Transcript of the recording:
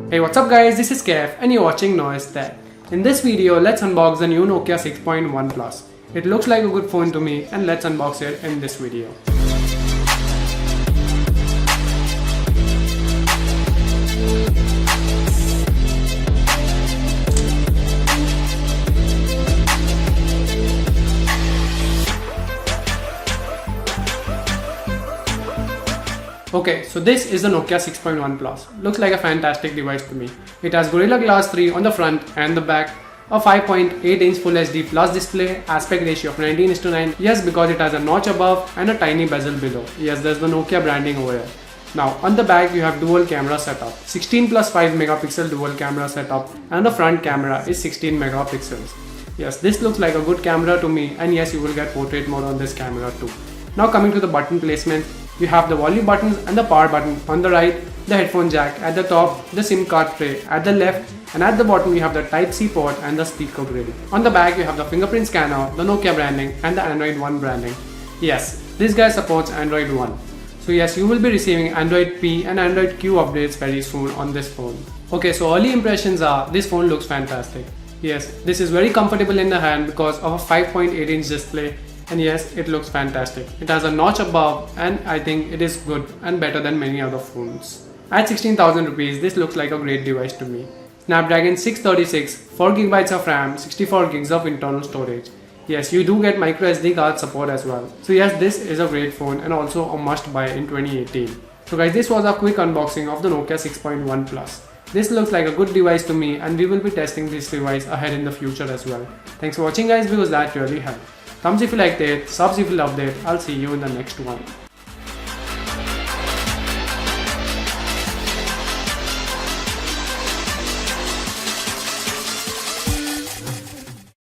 Hey, what's up guys, this is Kev and you're watching Noise Tech. In this video, let's unbox the new Nokia 6.1 Plus. It looks like a good phone to me and let's unbox it in this video. Okay, so this is the Nokia 6.1 Plus. Looks like a fantastic device to me. It has Gorilla Glass 3 on the front and the back, a 5.8-inch Full HD Plus display, aspect ratio of 19:9. Yes, because it has a notch above and a tiny bezel below. Yes, there's the Nokia branding over here. Now, on the back you have dual camera setup, 16 plus 5 megapixel dual camera setup, and the front camera is 16 megapixels. Yes, this looks like a good camera to me, and yes, you will get portrait mode on this camera too. Now coming to the button placement, you have the volume buttons and the power button on the right, the headphone jack at the top, the SIM card tray at the left, and at the bottom you have the Type-C port and the speaker grill. On the back you have the fingerprint scanner, the Nokia branding, and the Android One branding. Yes, this guy supports Android One. So yes, you will be receiving Android P and Android Q updates very soon on this phone. Okay, so early impressions are, this phone looks fantastic. Yes, this is very comfortable in the hand because of a 5.8-inch display. And yes, it looks fantastic. It has a notch above and I think it is good and better than many other phones. At 16,000 rupees, this looks like a great device to me. Snapdragon 636, 4GB of RAM, 64GB of internal storage. Yes, you do get micro SD card support as well. So yes, this is a great phone and also a must buy in 2018. So guys, this was a quick unboxing of the Nokia 6.1 Plus. This looks like a good device to me and we will be testing this device ahead in the future as well. Thanks for watching guys, because that really helped. Thumbs if you liked it, subs if you loved it. I'll see you in the next one.